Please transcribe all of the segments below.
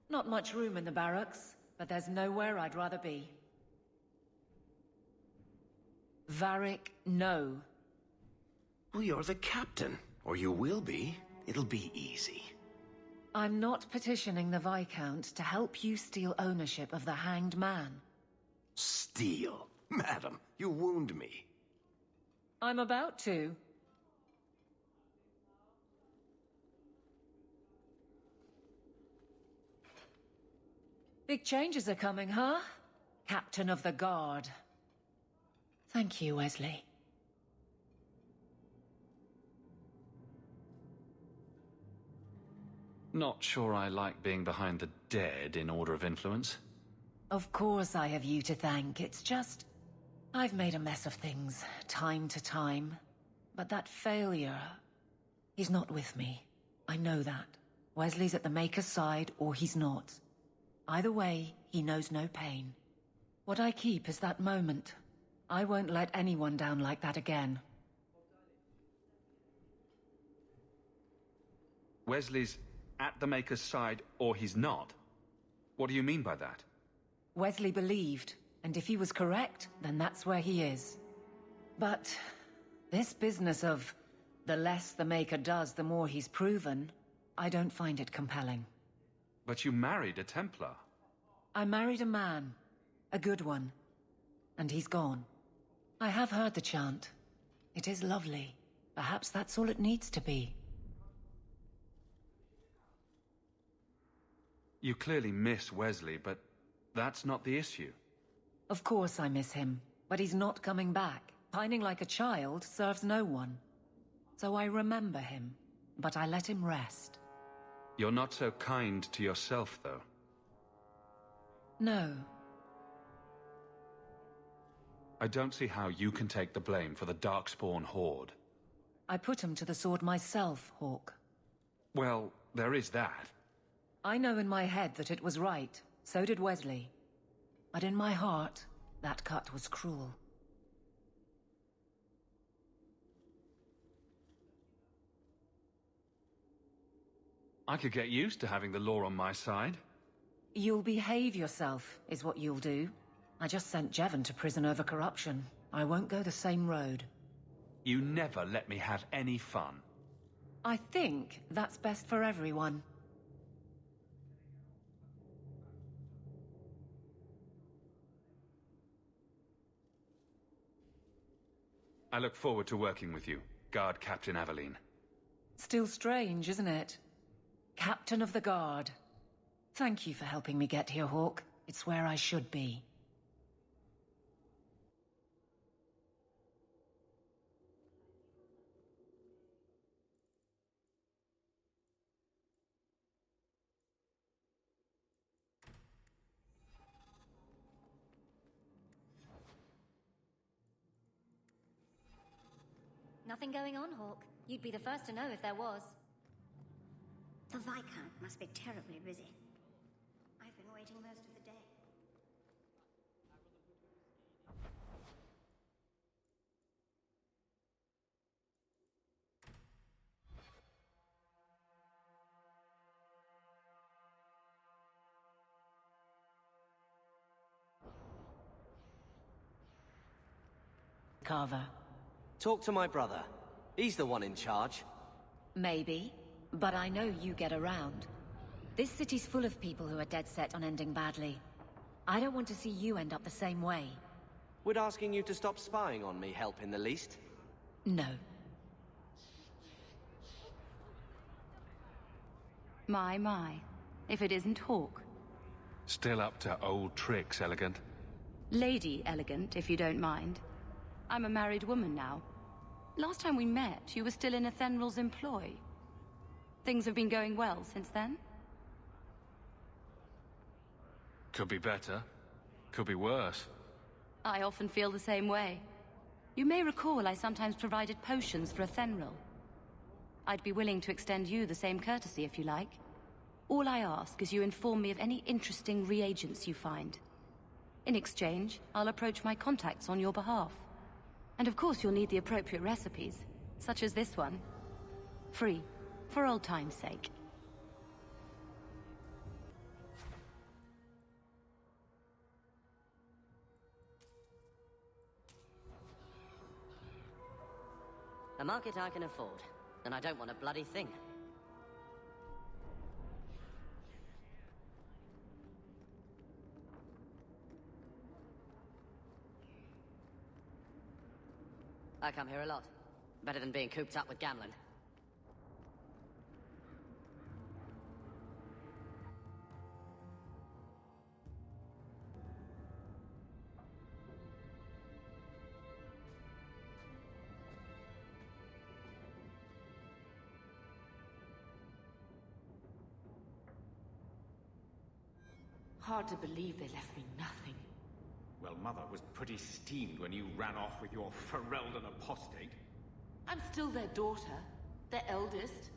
Not much room in the barracks, but there's nowhere I'd rather be. Varric, no. Well, you're the captain. Or you will be. It'll be easy. I'm not petitioning the Viscount to help you steal ownership of the Hanged Man. Steal? Madam, you wound me. I'm about to. Big changes are coming, huh? Captain of the Guard. Thank you, Wesley. Not sure I like being behind the dead in order of influence. Of course I have you to thank. It's just... I've made a mess of things, time to time. But that failure... He's not with me. I know that. Wesley's at the Maker's side, or he's not. Either way, he knows no pain. What I keep is that moment. I won't let anyone down like that again. Wesley's at the Maker's side, or he's not? What do you mean by that? Wesley believed, and if he was correct, then that's where he is. But this business of the less the Maker does, the more he's proven, I don't find it compelling. But you married a Templar. I married a man. A good one. And he's gone. I have heard the chant. It is lovely. Perhaps that's all it needs to be. You clearly miss Wesley, but that's not the issue. Of course I miss him, but he's not coming back. Pining like a child serves no one. So I remember him, but I let him rest. You're not so kind to yourself, though. No. I don't see how you can take the blame for the Darkspawn Horde. I put him to the sword myself, Hawke. Well, there is that. I know in my head that it was right. So did Wesley. But in my heart, that cut was cruel. I could get used to having the law on my side. You'll behave yourself, is what you'll do. I just sent Jevon to prison over corruption. I won't go the same road. You never let me have any fun. I think that's best for everyone. I look forward to working with you, Guard Captain Aveline. Still strange, isn't it? Captain of the Guard. Thank you for helping me get here, Hawke. It's where I should be. Nothing going on, Hawke. You'd be the first to know if there was. The Viscount must be terribly busy. I've been waiting most of the day. Carver. Talk to my brother. He's the one in charge. Maybe, but I know you get around. This city's full of people who are dead set on ending badly. I don't want to see you end up the same way. Would asking you to stop spying on me help in the least? No. My. If it isn't Hawke. Still up to old tricks, Elegant. Lady Elegant, if you don't mind. I'm a married woman now. Last time we met, you were still in Athenral's employ. Things have been going well since then? Could be better. Could be worse. I often feel the same way. You may recall I sometimes provided potions for Athenral. I'd be willing to extend you the same courtesy if you like. All I ask is you inform me of any interesting reagents you find. In exchange, I'll approach my contacts on your behalf. And of course you'll need the appropriate recipes, such as this one. Free, for old time's sake. A market I can afford, and I don't want a bloody thing. I come here a lot. Better than being cooped up with Gamlen. Hard to believe they left me nothing. Well, Mother was pretty steamed when you ran off with your Ferelden apostate. I'm still their daughter, their eldest.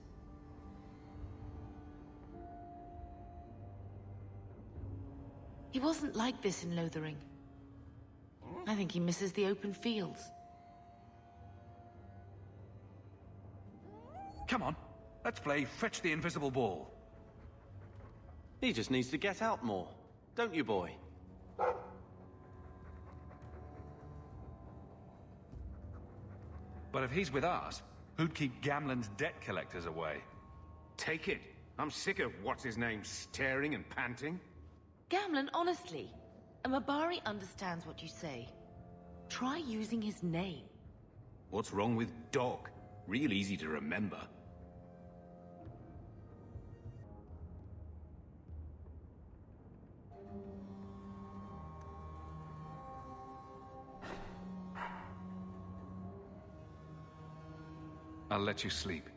He wasn't like this in Lothering. I think he misses the open fields. Come on, let's play Fetch the Invisible Ball. He just needs to get out more. Don't you, boy? But if he's with us, who'd keep Gamlen's debt collectors away? Take it. I'm sick of what's-his-name staring and panting. Gamlen, honestly. A Mabari understands what you say. Try using his name. What's wrong with Dog? Real easy to remember. I'll let you sleep.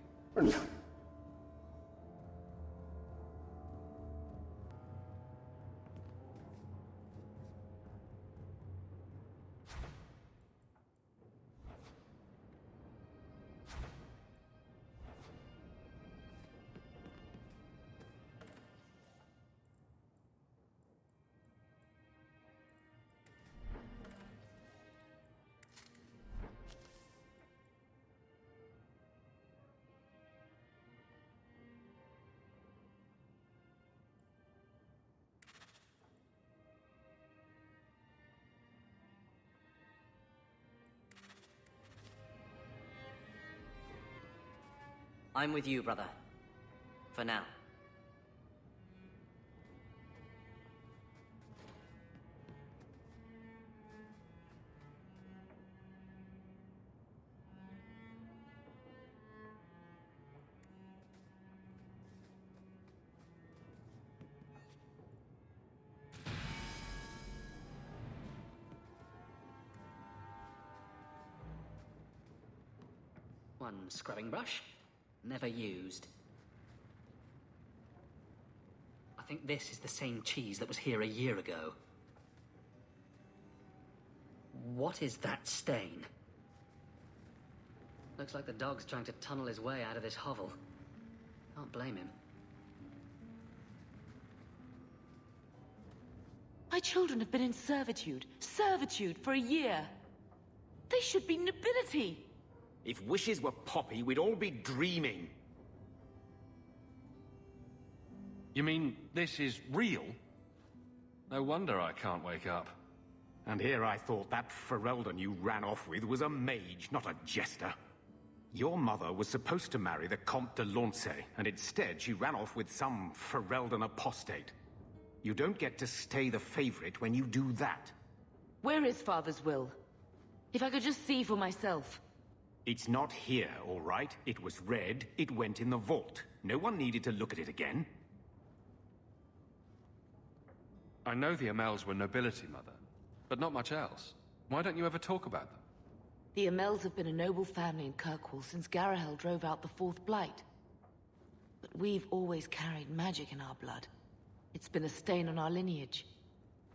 I'm with you, brother. For now. One scrubbing brush. Never used. I think this is the same cheese that was here a year ago. What is that stain? Looks like the dog's trying to tunnel his way out of this hovel. Can't blame him. My children have been in servitude for a year. They should be nobility. If wishes were poppy, we'd all be dreaming. You mean this is real? No wonder I can't wake up. And here I thought that Ferelden you ran off with was a mage, not a jester. Your mother was supposed to marry the Comte de Launcey, and instead she ran off with some Ferelden apostate. You don't get to stay the favorite when you do that. Where is Father's will? If I could just see for myself. It's not here, all right? It was read, it went in the vault. No one needed to look at it again. I know the Amells were nobility, Mother, but not much else. Why don't you ever talk about them? The Amells have been a noble family in Kirkwall since Garahel drove out the Fourth Blight. But we've always carried magic in our blood. It's been a stain on our lineage.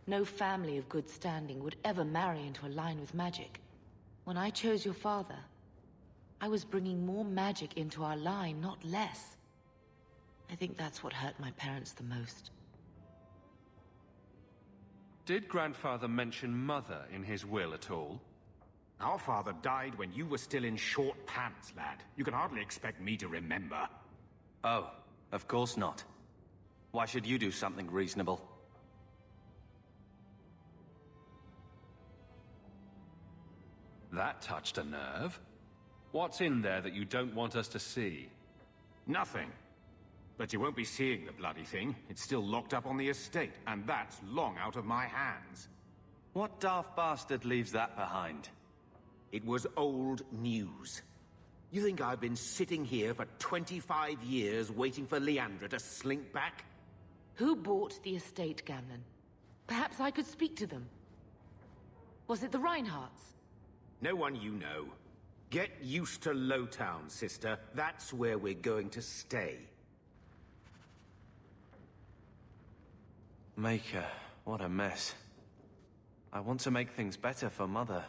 No family of good standing would ever marry into a line with magic. When I chose your father, I was bringing more magic into our line, not less. I think that's what hurt my parents the most. Did Grandfather mention Mother in his will at all? Our father died when you were still in short pants, lad. You can hardly expect me to remember. Oh, of course not. Why should you do something reasonable? That touched a nerve. What's in there that you don't want us to see? Nothing. But you won't be seeing the bloody thing. It's still locked up on the estate, and that's long out of my hands. What daft bastard leaves that behind? It was old news. You think I've been sitting here for 25 years waiting for Leandra to slink back? Who bought the estate, Gamlen? Perhaps I could speak to them. Was it the Reinhardts? No one you know. Get used to Lowtown, sister. That's where we're going to stay. Maker, what a mess. I want to make things better for Mother.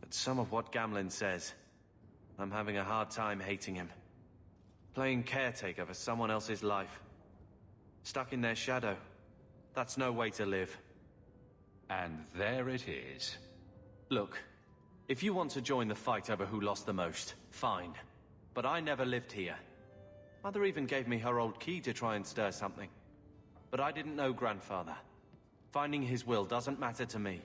But some of what Gamlen says, I'm having a hard time hating him. Playing caretaker for someone else's life. Stuck in their shadow. That's no way to live. And there it is. Look, if you want to join the fight over who lost the most, fine. But I never lived here. Mother even gave me her old key to try and stir something. But I didn't know Grandfather. Finding his will doesn't matter to me.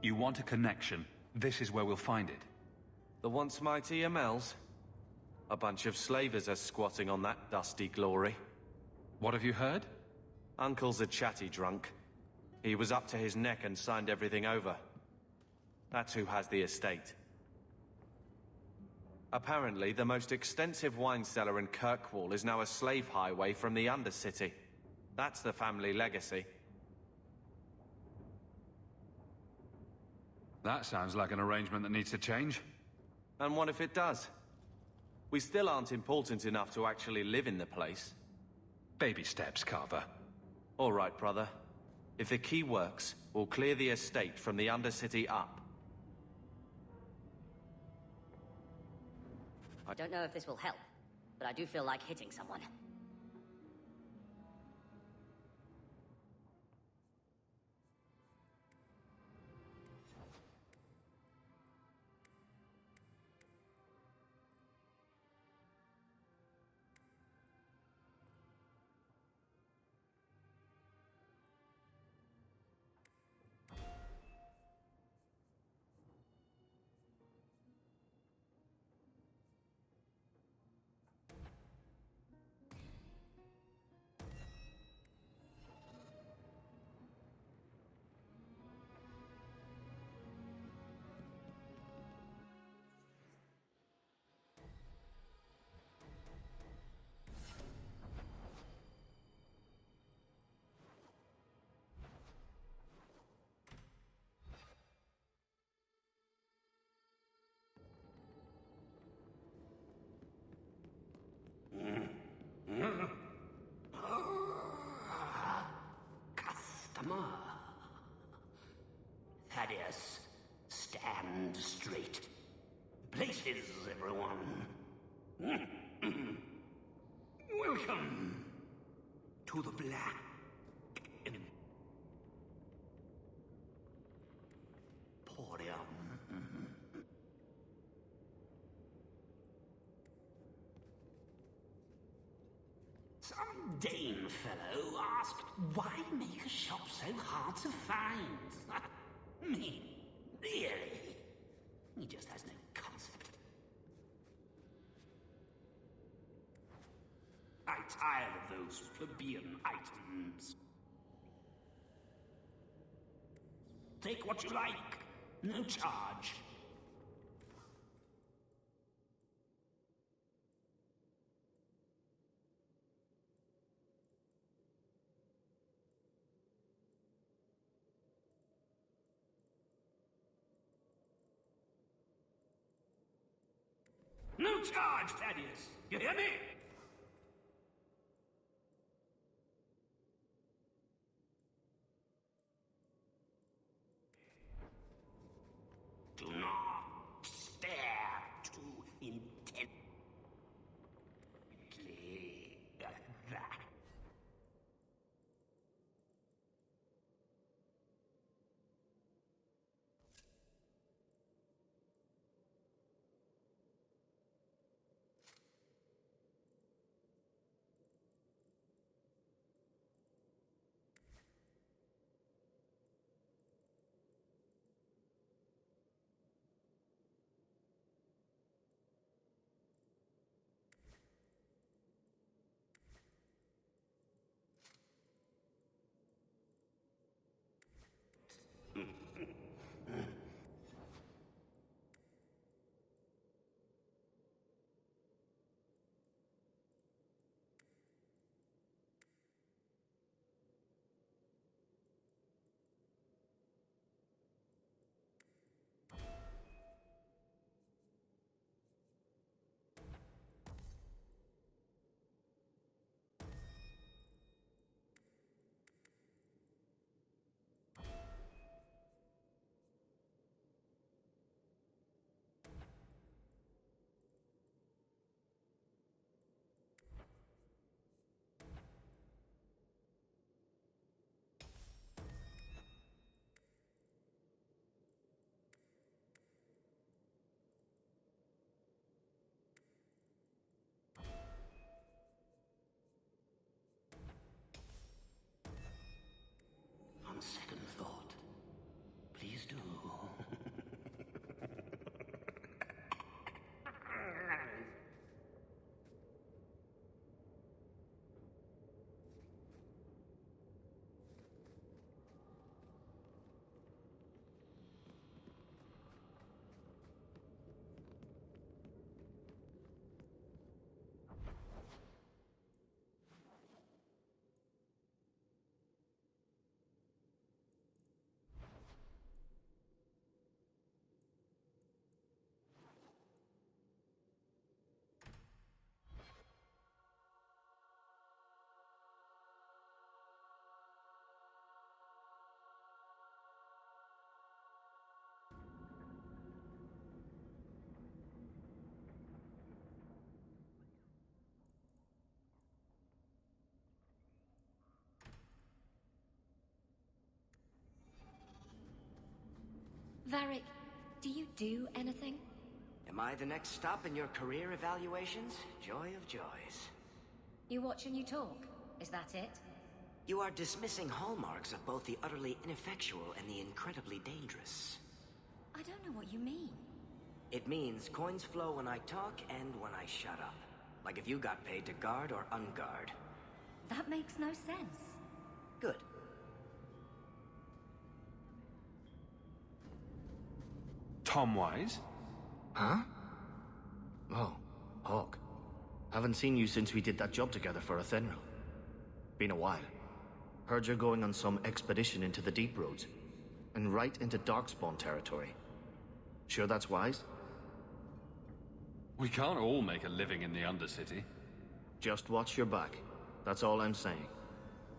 You want a connection? This is where we'll find it. The once mighty Amells? A bunch of slavers are squatting on that dusty glory. What have you heard? Uncle's a chatty drunk. He was up to his neck and signed everything over. That's who has the estate. Apparently, the most extensive wine cellar in Kirkwall is now a slave highway from the Undercity. That's the family legacy. That sounds like an arrangement that needs to change. And what if it does? We still aren't important enough to actually live in the place. Baby steps, Carver. All right, brother. If the key works, we'll clear the estate from the Undercity up. I don't know if this will help, but I do feel like hitting someone. Customer. Thaddeus, stand straight. Places, everyone. Welcome to the Black. Some Dane fellow asked, why make a shop so hard to find? Me? Really? He just has no concept. I tire of those plebeian items. Take what you like. No charge. No charge, Thaddeus! You hear me? Do not stare too intently at that. second thought. Please do. Varric, do you do anything? Am I the next stop in your career evaluations? Joy of joys. You watch and you talk. Is that it? You are dismissing hallmarks of both the utterly ineffectual and the incredibly dangerous. I don't know what you mean. It means coins flow when I talk and when I shut up. Like if you got paid to guard or unguard. That makes no sense. Good. Tom Wise? Huh? Oh, Hawke. Haven't seen you since we did that job together for Athenril. Been a while. Heard you're going on some expedition into the Deep Roads. And right into Darkspawn territory. Sure that's wise? We can't all make a living in the Undercity. Just watch your back. That's all I'm saying.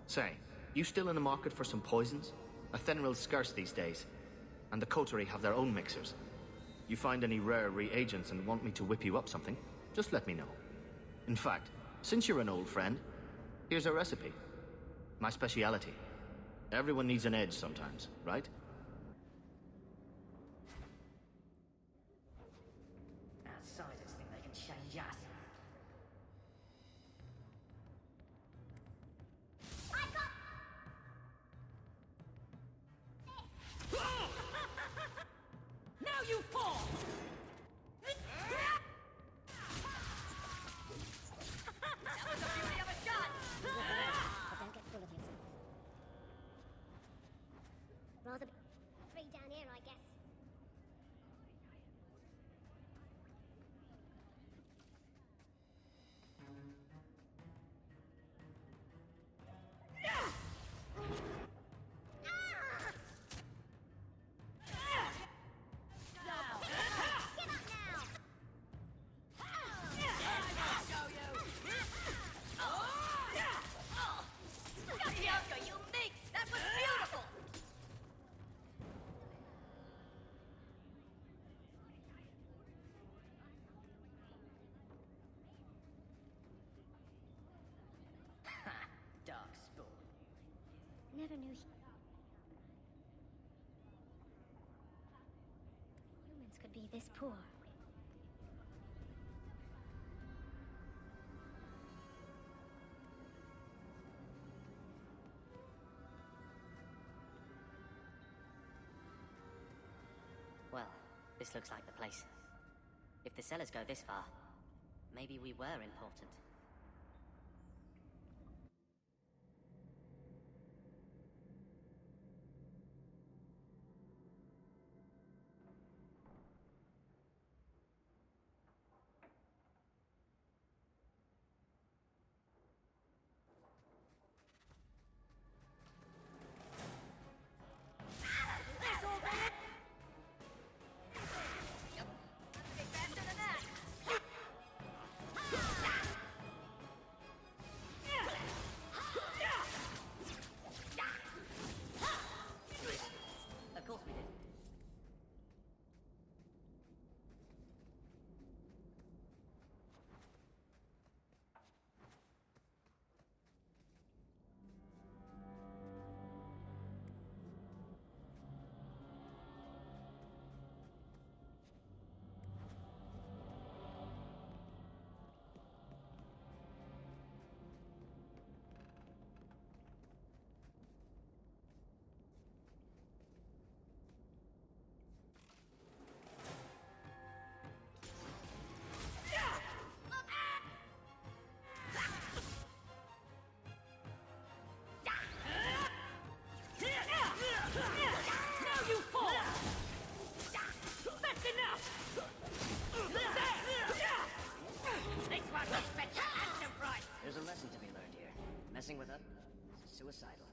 Say, you still in the market for some poisons? Athenril's scarce these days. And the coterie have their own mixers. You find any rare reagents and want me to whip you up something, just let me know. In fact, since you're an old friend, here's a recipe. My speciality. Everyone needs an edge sometimes, right? Outsiders think they can change us. Now you fall! That was the beauty of a shot! But don't get full of yourself. Rather be free down here, I guess. You minx! That was beautiful! Darkspawn. Never knew humans could be this poor. Well, this looks like the place. If the cellars go this far, maybe we were important. suicidal.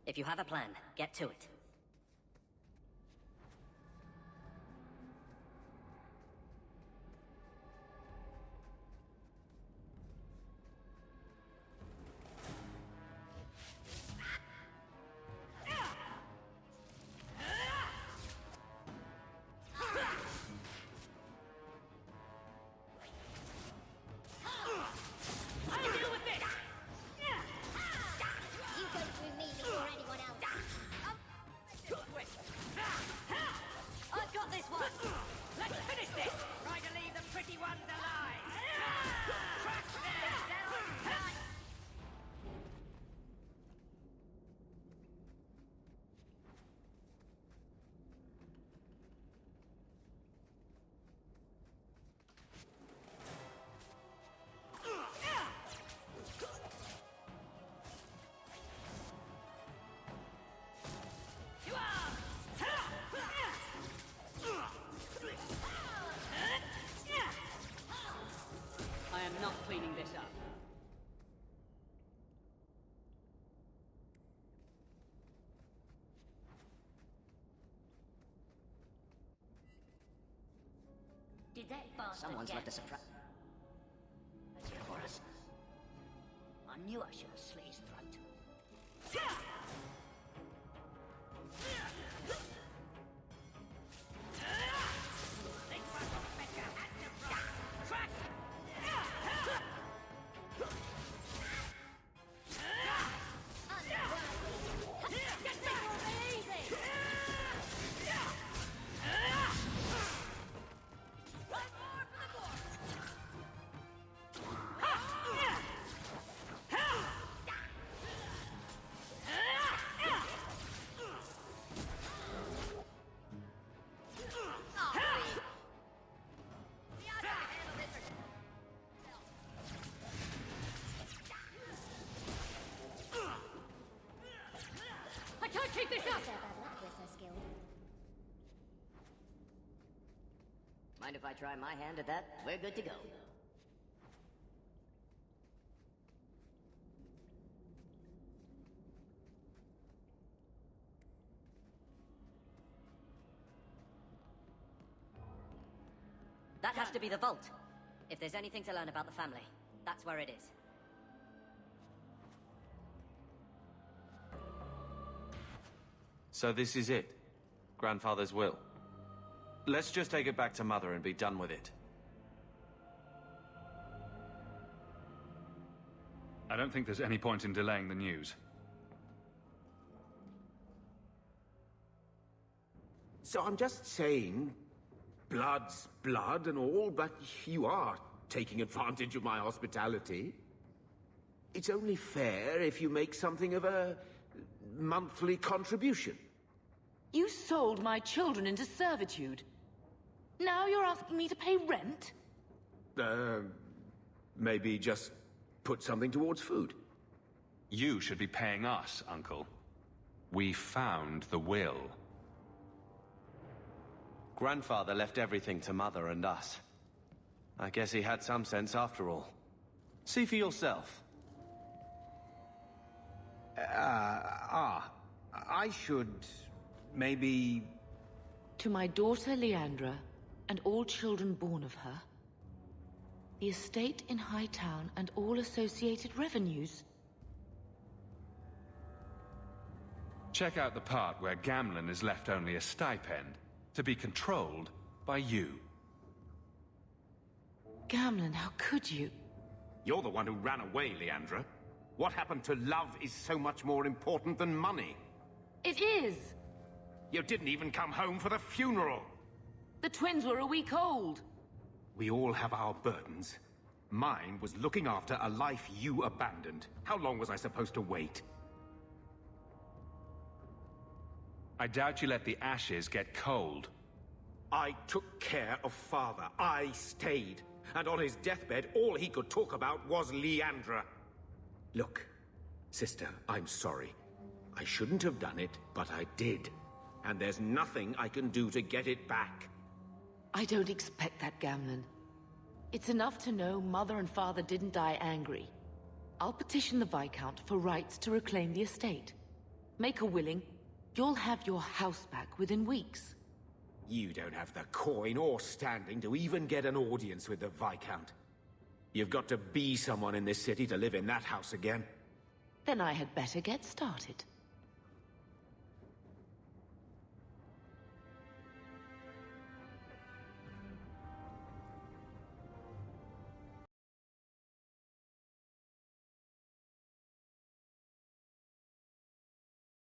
If you have a plan, get to it. Cleaning this up. Did that bastard Someone's get left a surprise. That's here for us. I knew I should have slit his throat. Keep this up! Mind if I try my hand at that? We're good to go. That has to be the vault. If there's anything to learn about the family, that's where it is. So this is it? Grandfather's will? Let's just take it back to Mother and be done with it. I don't think there's any point in delaying the news. So I'm just saying, blood's blood and all, but you are taking advantage of my hospitality. It's only fair if you make something of a monthly contribution. You sold my children into servitude. Now you're asking me to pay rent? Maybe just put something towards food. You should be paying us, Uncle. We found the will. Grandfather left everything to Mother and us. I guess he had some sense after all. See for yourself. I should... maybe... To my daughter Leandra, and all children born of her, the estate in Hightown and all associated revenues. Check out the part where Gamlen is left only a stipend, to be controlled by you. Gamlen, how could you? You're the one who ran away, Leandra. What happened to love is so much more important than money. It is! You didn't even come home for the funeral! The twins were a week old. We all have our burdens. Mine was looking after a life you abandoned. How long was I supposed to wait? I doubt you let the ashes get cold. I took care of Father. I stayed. And on his deathbed, all he could talk about was Leandra. Look, sister, I'm sorry. I shouldn't have done it, but I did. And there's nothing I can do to get it back. I don't expect that, Gamlen. It's enough to know Mother and Father didn't die angry. I'll petition the Viscount for rights to reclaim the estate. Make her willing, you'll have your house back within weeks. You don't have the coin or standing to even get an audience with the Viscount. You've got to be someone in this city to live in that house again. Then I had better get started.